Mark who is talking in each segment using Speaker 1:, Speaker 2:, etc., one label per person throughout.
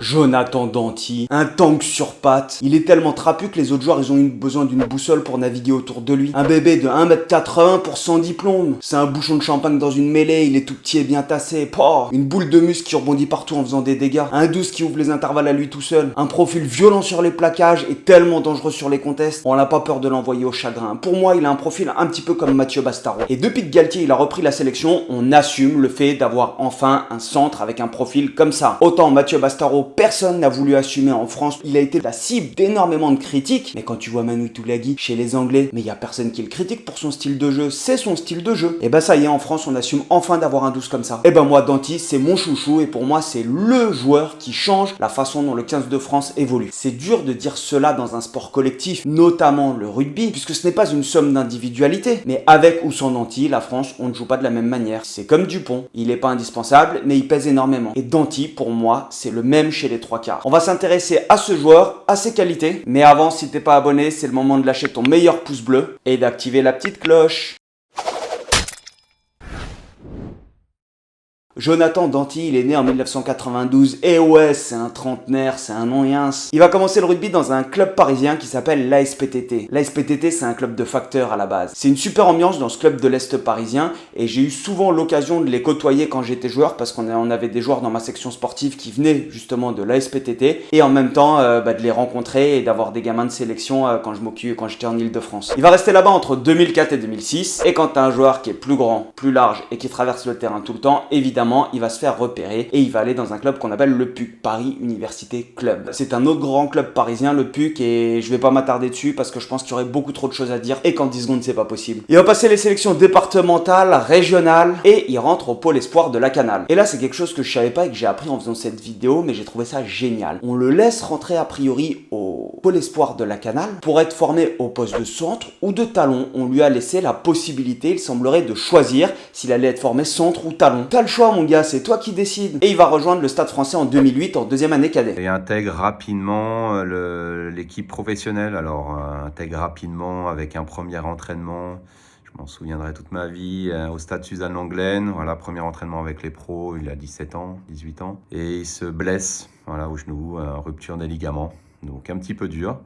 Speaker 1: Jonathan Danty, un tank sur pattes. Il est tellement trapu que les autres joueurs ils ont eu besoin d'une boussole pour naviguer autour de lui. Un bébé de 1m80 pour 100 diplômes. C'est un bouchon de champagne dans une mêlée, il est tout petit et bien tassé. Pouah, une boule de muscle qui rebondit partout en faisant des dégâts. Un 12 qui ouvre les intervalles à lui tout seul. Un profil violent sur les plaquages et tellement dangereux sur les contests. On n'a pas peur de l'envoyer au chagrin. Pour moi, il a un profil un petit peu comme Mathieu Bastaro. Et depuis que Galtier il a repris la sélection, on assume le fait d'avoir enfin un centre avec un profil comme ça. Autant Mathieu Bastaro, personne n'a voulu assumer en France. Il a été la cible d'énormément de critiques. Mais quand tu vois Manu Toulagui chez les Anglais, mais il y a personne qui le critique pour son style de jeu. C'est son style de jeu. Et ben ça y est, en France, on assume enfin d'avoir un 12 comme ça. Et ben moi, Danty, c'est mon chouchou et pour moi, c'est le joueur qui change la façon dont le 15 de France évolue. C'est dur de dire cela dans un sport collectif, notamment le rugby, puisque ce n'est pas une somme d'individualité. Mais avec ou sans Danty, la France, on ne joue pas de la même manière. C'est comme Dupont. Il n'est pas indispensable, mais il pèse énormément. Et Danty, pour moi, c'est le même chez les trois quarts. On va s'intéresser à ce joueur, à ses qualités. Mais avant, si t'es pas abonné, c'est le moment de lâcher ton meilleur pouce bleu et d'activer la petite cloche. Jonathan Danty, il est né en 1992, et ouais, c'est un trentenaire, c'est un non-yins. Il va commencer le rugby dans un club parisien qui s'appelle l'ASPTT. L'ASPTT, c'est un club de facteurs à la base. C'est une super ambiance dans ce club de l'Est parisien, et j'ai eu souvent l'occasion de les côtoyer quand j'étais joueur, parce qu'on avait des joueurs dans ma section sportive qui venaient justement de l'ASPTT, et en même temps de les rencontrer et d'avoir des gamins de sélection quand j'étais en Ile-de-France. Il va rester là-bas entre 2004 et 2006, et quand t'as un joueur qui est plus grand, plus large, et qui traverse le terrain tout le temps, évidemment, il va se faire repérer et il va aller dans un club qu'on appelle le PUC, Paris Université Club. C'est un autre grand club parisien, le PUC, et je vais pas m'attarder dessus parce que je pense qu'il y aurait beaucoup trop de choses à dire et qu'en 10 secondes c'est pas possible. Il va passer les sélections départementales, régionales et il rentre au pôle espoir de la Canale. Et là c'est quelque chose que je savais pas et que j'ai appris en faisant cette vidéo, mais j'ai trouvé ça génial. On le laisse rentrer a priori au pôle espoir de la Canale pour être formé au poste de centre ou de talon. On lui a laissé la possibilité, il semblerait, de choisir s'il allait être formé centre ou talon. T'as le choix mon gars, c'est toi qui décides. Et il va rejoindre le Stade Français en 2008 en deuxième année cadet.
Speaker 2: Et intègre rapidement l'équipe professionnelle. Alors intègre rapidement avec un premier entraînement. Je m'en souviendrai toute ma vie, au stade Suzanne Lenglen. Voilà, premier entraînement avec les pros, il a 17 ans, 18 ans. Et il se blesse, voilà, au genou, rupture des ligaments. Donc un petit peu dur.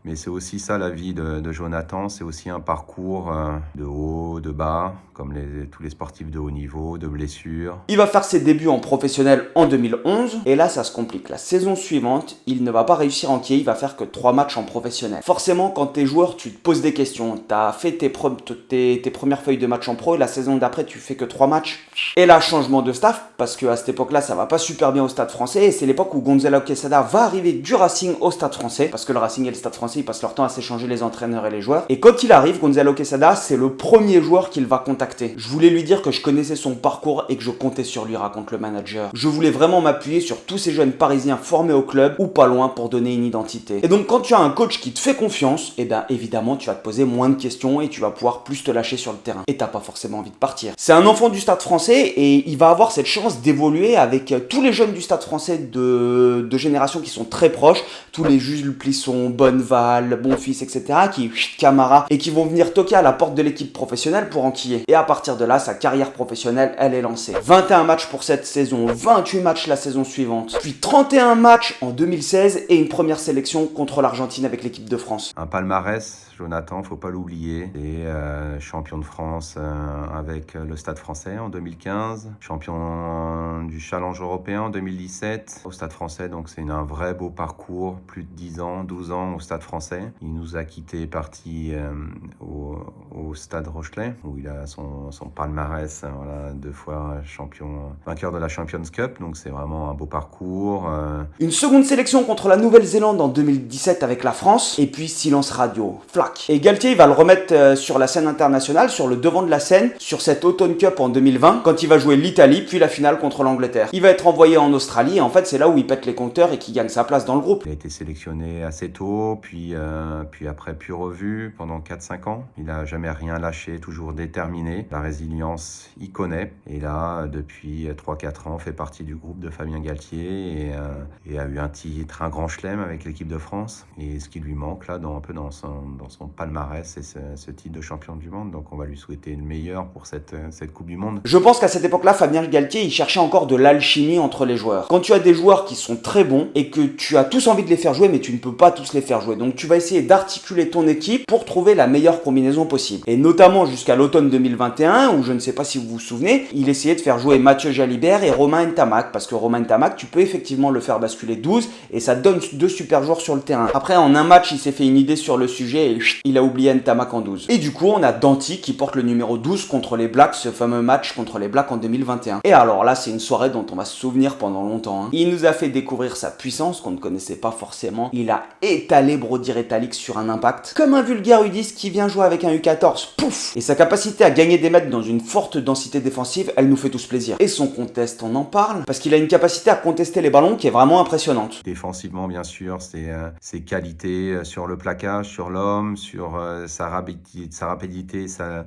Speaker 2: Mais c'est aussi ça la vie de Jonathan, c'est aussi un parcours de haut, de bas, comme tous les sportifs de haut niveau, de blessures.
Speaker 1: Il va faire ses débuts en professionnel en 2011, et là ça se complique. La saison suivante, il ne va pas réussir entier, il va faire que 3 matchs en professionnel. Forcément, quand t'es joueur, tu te poses des questions. T'as fait tes premières feuilles de match en pro, et la saison d'après, tu fais que 3 matchs. Et là, changement de staff, parce qu'à cette époque-là, ça va pas super bien au Stade Français, et c'est l'époque où Gonzalo Quesada va arriver du Racing au Stade Français, parce que le Racing et le Stade Français, ils passent leur temps à s'échanger les entraîneurs et les joueurs. Et quand il arrive, Gonzalo Quesada, c'est le premier joueur qu'il va contacter. Je voulais lui dire que je connaissais son parcours et que je comptais sur lui, raconte le manager. Je voulais vraiment m'appuyer sur tous ces jeunes parisiens formés au club ou pas loin pour donner une identité. Et donc quand tu as un coach qui te fait confiance, et bien évidemment tu vas te poser moins de questions et tu vas pouvoir plus te lâcher sur le terrain. Et t'as pas forcément envie de partir. C'est un enfant du Stade Français et il va avoir cette chance d'évoluer avec tous les jeunes du Stade Français de génération qui sont très proches. Tous les Jules Plisson, Bonneval, Bonfils, etc. Camara, et qui vont venir toquer à la porte de l'équipe professionnelle pour enquiller. Et à partir de là, sa carrière professionnelle, elle est lancée. 21 matchs pour cette saison, 28 matchs la saison suivante, puis 31 matchs en 2016 et une première sélection contre l'Argentine avec l'équipe de France.
Speaker 2: Un palmarès, Jonathan, faut pas l'oublier. Et champion de France avec le Stade Français en 2015, champion du Challenge européen en 2017 au Stade Français. Donc c'est un vrai beau parcours, plus de 10 ans, 12 ans au Stade Français. Il nous a quittés, parti au Stade Rochelet, où il a son palmarès, voilà, 2 fois champion, vainqueur de la Champions Cup. Donc c'est vraiment un beau parcours.
Speaker 1: Une seconde sélection contre la Nouvelle-Zélande en 2017 avec la France, et puis silence radio, flac. Et Galtier il va le remettre sur la scène internationale, sur le devant de la scène, sur cette Autumn Cup en 2020, quand il va jouer l'Italie, puis la finale contre l'Angleterre. Il va être envoyé en Australie, et en fait c'est là où il pète les compteurs et qu'il gagne sa place dans le groupe.
Speaker 2: Il a été sélectionné assez tôt, puis après plus revu pendant 4-5 ans. Il n'a jamais rien lâché, toujours déterminé. La résilience, il connaît. Et là, depuis 3-4 ans, fait partie du groupe de Fabien Galtier et a eu un titre, un grand chelem avec l'équipe de France. Et ce qui lui manque là, un peu dans son son palmarès, c'est ce titre de champion du monde. Donc on va lui souhaiter le meilleur pour cette Coupe du Monde.
Speaker 1: Je pense qu'à cette époque-là, Fabien Galtier, il cherchait encore de l'alchimie entre les joueurs. Quand tu as des joueurs qui sont très bons et que tu as tous envie de les faire jouer, mais tu ne peux pas tous les faire jouer. Donc tu vas essayer d'articuler ton équipe pour trouver la meilleure combinaison possible. Et notamment jusqu'à l'automne 2021, où je ne sais pas si vous vous souvenez, il essayait de faire jouer Mathieu Jalibert et Romain Ntamak, parce que Romain Ntamak, tu peux effectivement le faire basculer 12 et ça donne 2 super joueurs sur le terrain. Après, en un match, il s'est fait une idée sur le sujet et il a oublié Ntamak en 12. Et du coup, on a Danti qui porte le numéro 12 contre les Blacks, ce fameux match contre les Blacks en 2021. Et alors là, c'est une soirée dont on va se souvenir pendant longtemps. Hein. Il nous a fait découvrir sa puissance qu'on ne connaissait pas forcément. Il a étalé Brody Retalix sur un impact, comme un vulgaire U10 qui vient jouer avec un U14. Pouf! Et sa capacité à gagner des mètres dans une forte densité défensive, elle nous fait tous plaisir. Et son contest, on en parle, parce qu'il a une capacité à contester les ballons qui est vraiment impressionnante.
Speaker 2: Défensivement, bien sûr, ses qualités sur le plaquage, sur l'homme, sur sa rapidité, sa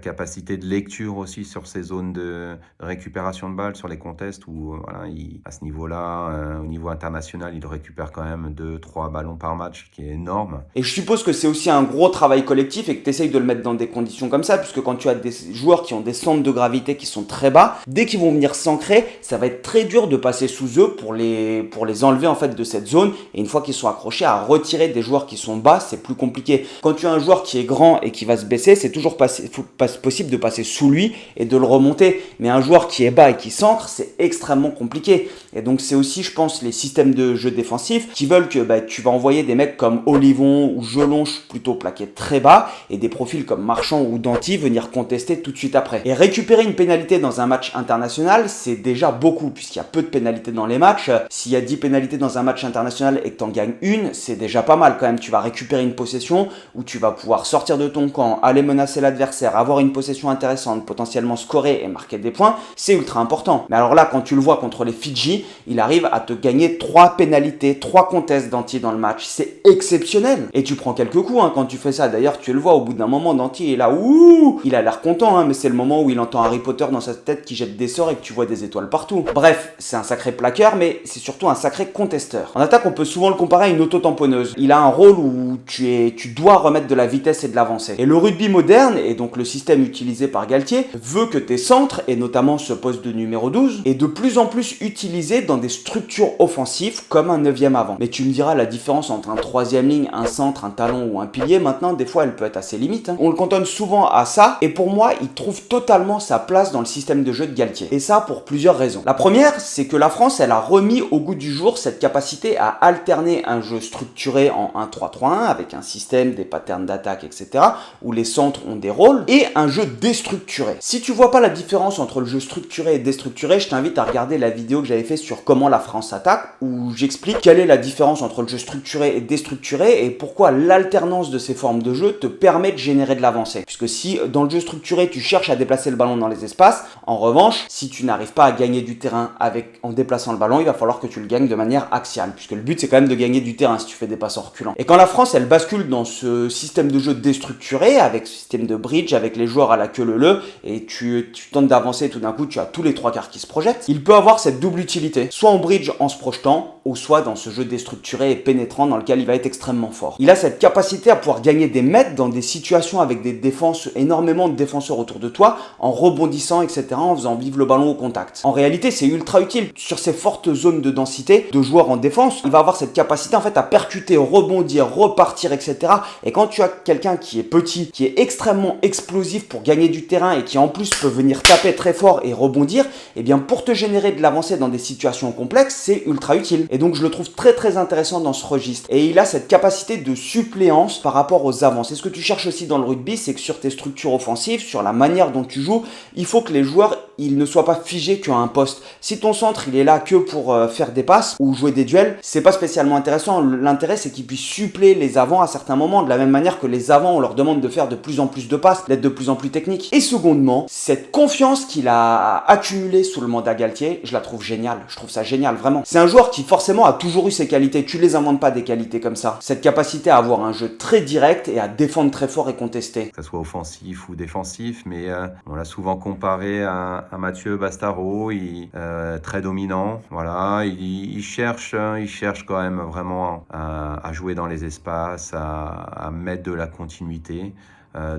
Speaker 2: capacité de lecture aussi sur ses zones de récupération de balles, sur les contests où voilà, à ce niveau-là, au niveau international, il récupère quand même 2-3 ballons par match, qui est énorme.
Speaker 1: Et je suppose que c'est aussi un gros travail collectif et que tu essayes de le mettre dans des conditions comme ça, puisque quand tu as des joueurs qui ont des centres de gravité qui sont très bas, dès qu'ils vont venir s'ancrer, ça va être très dur de passer sous eux pour les enlever en fait de cette zone. Et une fois qu'ils sont accrochés, à retirer des joueurs qui sont bas, c'est plus compliqué. Quand tu as un joueur qui est grand et qui va se baisser, c'est toujours possible de passer sous lui et de le remonter. Mais un joueur qui est bas et qui s'ancre, c'est extrêmement compliqué. Et donc c'est aussi, je pense, les systèmes de jeu défensifs qui veulent que tu vas envoyer des mecs comme Olivon ou Jelonche plutôt plaqués très bas et des profils comme Marchand ou Danti venir contester tout de suite après. Et récupérer une pénalité dans un match international, c'est déjà beaucoup puisqu'il y a peu de pénalités dans les matchs. S'il y a 10 pénalités dans un match international et que tu en gagnes une, c'est déjà pas mal quand même. Tu vas récupérer une possession où tu vas pouvoir sortir de ton camp, aller menacer l'adversaire, avoir une possession intéressante, potentiellement scorer et marquer des points, c'est ultra important. Mais alors là, quand tu le vois contre les Fidji, il arrive à te gagner 3 pénalités, 3 contests d'Anti dans le match. C'est exceptionnel. Et tu prends quelques coups quand tu fais ça. D'ailleurs, tu le vois au bout d'un moment, Danti est là, ouh, il a l'air content, mais c'est le moment où il entend Harry Potter dans sa tête qui jette des sorts et que tu vois des étoiles partout. Bref, c'est un sacré plaqueur, mais c'est surtout un sacré contesteur. En attaque, on peut souvent le comparer à une auto-tamponneuse. Il a un rôle où tu dois remettre de la vitesse et de l'avancée. Et le rugby moderne, et donc le système utilisé par Galtier, veut que tes centres, et notamment ce poste de numéro 12, est de plus en plus utilisé dans des structures offensives comme un 9e avant. Mais tu me diras, la différence entre un 3e ligne, un centre, un talon ou un pilier, maintenant, des fois, elle peut être assez limite. On le cantonne souvent à ça, et pour moi, il trouve totalement sa place dans le système de jeu de Galtier. Et ça, pour plusieurs raisons. La première, c'est que la France, elle a remis au goût du jour cette capacité à alterner un jeu structuré en 1-3-3-1 avec un système, des patterns d'attaque, etc., où les centres ont des rôles, et un jeu déstructuré. Si tu vois pas la différence entre le jeu structuré et déstructuré, je t'invite à regarder la vidéo que j'avais fait sur comment la France attaque, où j'explique quelle est la différence entre le jeu structuré et déstructuré et pourquoi l'alternance de ces formes de jeu te permet de générer de l'avancée. Puisque si dans le jeu structuré, tu cherches à déplacer le ballon dans les espaces, en revanche, si tu n'arrives pas à gagner du terrain en déplaçant le ballon, il va falloir que tu le gagnes de manière axiale, puisque le but c'est quand même de gagner du terrain si tu fais des passes en reculant. Et quand la France, elle bascule dans ce système de jeu déstructuré, avec ce système de bridge, avec les joueurs à la queue leu-leu, et tu tentes d'avancer, tout d'un coup tu as tous les 3 quarts qui se projettent, il peut avoir cette double utilité, soit en bridge en se projetant, ou soit dans ce jeu déstructuré et pénétrant dans lequel il va être extrêmement fort. Il a cette capacité à pouvoir gagner des mètres dans des situations avec des défenses, énormément de défenseurs autour de toi, en rebondissant, etc., en faisant vivre le ballon au contact. En réalité, c'est ultra utile. Sur ces fortes zones de densité de joueurs en défense, il va avoir cette capacité en fait à percuter, rebondir, repartir, etc. Et quand tu as quelqu'un qui est petit, qui est extrêmement explosif pour gagner du terrain et qui en plus peut venir taper très fort et rebondir, eh bien pour te générer de l'avancée dans des situations complexes, c'est ultra utile. Et donc je le trouve très très intéressant dans ce registre. Et il a cette capacité de suppléance par rapport aux avances. Et ce que tu cherches aussi dans le rugby, c'est que sur tes structures offensives, sur la manière dont tu joues, il faut que les joueurs ils ne soient pas figés qu'à un poste. Si ton centre il est là que pour faire des passes ou jouer des duels, c'est pas spécialement intéressant. L'intérêt c'est qu'ils puissent suppléer les avants à certains moments, de la même manière que les avants on leur demande de faire de plus en plus de passes, d'être de plus en plus techniques. Et secondement, cette confiance qu'il a accumulée sous le mandat Galtier, je la trouve géniale. Je trouve ça génial, vraiment. C'est un joueur qui forcément forcément a toujours eu ses qualités. Tu les inventes pas des qualités comme ça. Cette capacité à avoir un jeu très direct et à défendre très fort et contesté.
Speaker 2: Que ce soit offensif ou défensif, mais on l'a souvent comparé à Mathieu Bastaro, très dominant. Voilà, il cherche quand même vraiment à jouer dans les espaces, à mettre de la continuité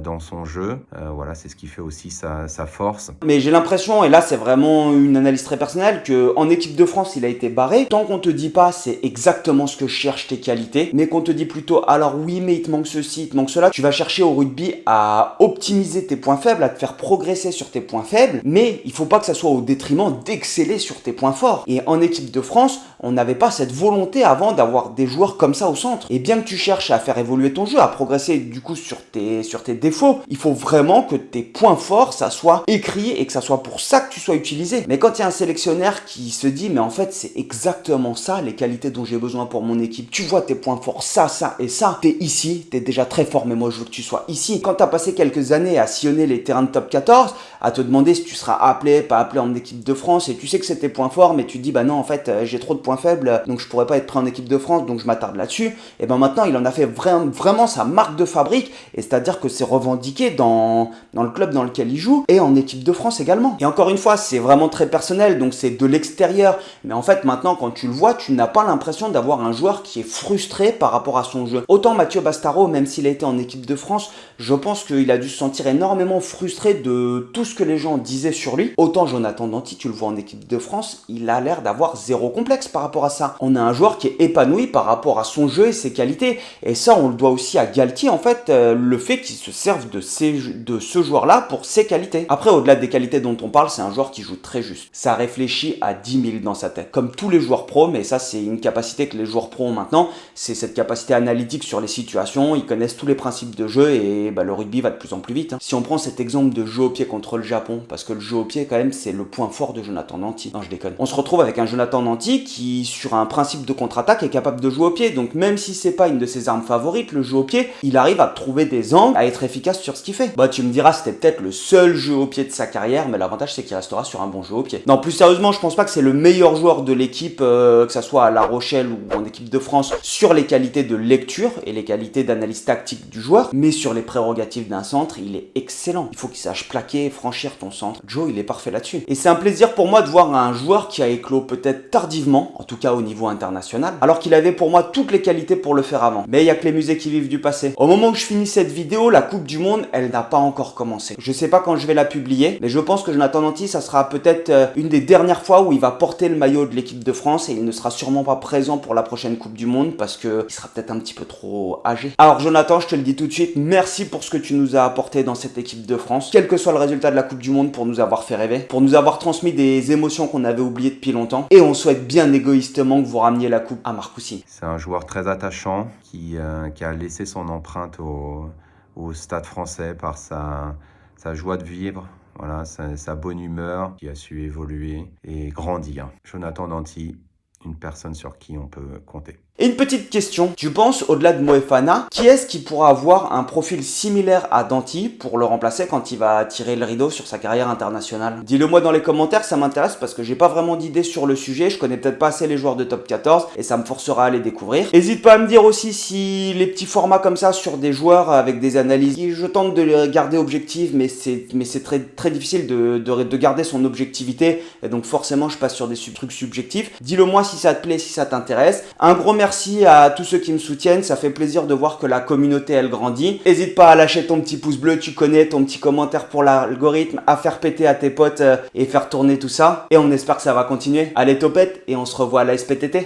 Speaker 2: dans son jeu. Voilà, c'est ce qui fait aussi sa force.
Speaker 1: Mais j'ai l'impression, et là c'est vraiment une analyse très personnelle, qu'en équipe de France il a été barré. Tant qu'on te dit pas c'est exactement ce que cherchent tes qualités, mais qu'on te dit plutôt alors oui mais il te manque ceci, il te manque cela, tu vas chercher au rugby à optimiser tes points faibles, à te faire progresser sur tes points faibles, mais il faut pas que ça soit au détriment d'exceller sur tes points forts. Et en équipe de France, on n'avait pas cette volonté avant d'avoir des joueurs comme ça au centre. Et bien que tu cherches à faire évoluer ton jeu, à progresser du coup sur tes défauts, il faut vraiment que tes points forts, ça soit écrit et que ça soit pour ça que tu sois utilisé. Mais quand il y a un sélectionneur qui se dit mais en fait c'est exactement ça les qualités dont j'ai besoin pour mon équipe, tu vois tes points forts, ça et ça, t'es ici, t'es déjà très fort mais moi je veux que tu sois ici. Quand t'as passé quelques années à sillonner les terrains de top 14, à te demander si tu seras appelé, pas appelé en équipe de France, et tu sais que c'est tes points forts mais tu te dis bah non en fait j'ai trop de points faibles donc je pourrais pas être pris en équipe de France donc je m'attarde là-dessus, et ben maintenant il en a fait vraiment sa marque de fabrique, et c'est-à-dire que c'est revendiqué dans le club dans lequel il joue et en équipe de France également. Et encore une fois, c'est vraiment très personnel, donc c'est de l'extérieur. Mais en fait, maintenant, quand tu le vois, tu n'as pas l'impression d'avoir un joueur qui est frustré par rapport à son jeu. Autant Mathieu Bastaro, même s'il a été en équipe de France, je pense qu'il a dû se sentir énormément frustré de tout ce que les gens disaient sur lui. Autant Jonathan Danty, tu le vois en équipe de France, il a l'air d'avoir zéro complexe par rapport à ça. On a un joueur qui est épanoui par rapport à son jeu et ses qualités. Et ça, on le doit aussi à Galtier, en fait, le fait qu'il se serve de ce joueur-là pour ses qualités. Après, au-delà des qualités dont on parle, c'est un joueur qui joue très juste. Ça réfléchit à 10 000 dans sa tête. Comme tous les joueurs pros, mais ça, c'est une capacité que les joueurs pros ont maintenant. C'est cette capacité analytique sur les situations. Ils connaissent tous les principes de jeu et le rugby va de plus en plus vite. Si on prend cet exemple de jeu au pied contre le Japon, parce que le jeu au pied, quand même, c'est le point fort de Jonathan Danty. Non, je déconne. On se retrouve avec un Jonathan Danty qui, sur un principe de contre-attaque, est capable de jouer au pied. Donc, même si c'est pas une de ses armes favorites, le jeu au pied, il arrive à trouver des angles, à être efficace sur ce qu'il fait. Bah, tu me diras, c'était peut-être le seul jeu au pied de sa carrière, mais l'avantage, c'est qu'il restera sur un bon jeu au pied. Non, plus sérieusement, je pense pas que c'est le meilleur joueur de l'équipe, que ça soit à La Rochelle ou en équipe de France, sur les qualités de lecture et les qualités d'analyse tactique du joueur, mais sur les prérogatives d'un centre, il est excellent. Il faut qu'il sache plaquer et franchir ton centre. Joe, il est parfait là-dessus. Et c'est un plaisir pour moi de voir un joueur qui a éclos peut-être tardivement, en tout cas au niveau international, alors qu'il avait pour moi toutes les qualités pour le faire avant. Mais il y a que les musées qui vivent du passé. Au moment où je finis cette vidéo, la Coupe du Monde, elle n'a pas encore commencé. Je sais pas quand je vais la publier, mais je pense que Jonathan Danty, ça sera peut-être une des dernières fois où il va porter le maillot de l'équipe de France et il ne sera sûrement pas présent pour la prochaine Coupe du Monde parce que il sera peut-être un petit peu trop âgé. Alors Jonathan, je te le dis tout de suite, merci pour ce que tu nous as apporté dans cette équipe de France, quel que soit le résultat de la Coupe du Monde, pour nous avoir fait rêver, pour nous avoir transmis des émotions qu'on avait oubliées depuis longtemps, et on souhaite bien égoïstement que vous rameniez la Coupe à Marcoussis.
Speaker 2: C'est un joueur très attachant qui a laissé son empreinte au Stade français par sa joie de vivre, voilà, sa bonne humeur, qui a su évoluer et grandir. Jonathan Danty, une personne sur qui on peut compter.
Speaker 1: Et une petite question, tu penses au-delà de Moefana, qui est-ce qui pourra avoir un profil similaire à Danty pour le remplacer quand il va tirer le rideau sur sa carrière internationale? Dis-le moi dans les commentaires, ça m'intéresse parce que j'ai pas vraiment d'idée sur le sujet, je connais peut-être pas assez les joueurs de top 14 et ça me forcera à les découvrir. N'hésite pas à me dire aussi si les petits formats comme ça sur des joueurs avec des analyses, je tente de les garder objectives, mais c'est très, très difficile de garder son objectivité et donc forcément je passe sur des trucs subjectifs. Dis-le moi si ça te plaît, si ça t'intéresse. Un gros merci à tous ceux qui me soutiennent, ça fait plaisir de voir que la communauté elle grandit. N'hésite pas à lâcher ton petit pouce bleu, tu connais, ton petit commentaire pour l'algorithme, à faire péter à tes potes et faire tourner tout ça. Et on espère que ça va continuer. Allez topette et on se revoit à la SPTT.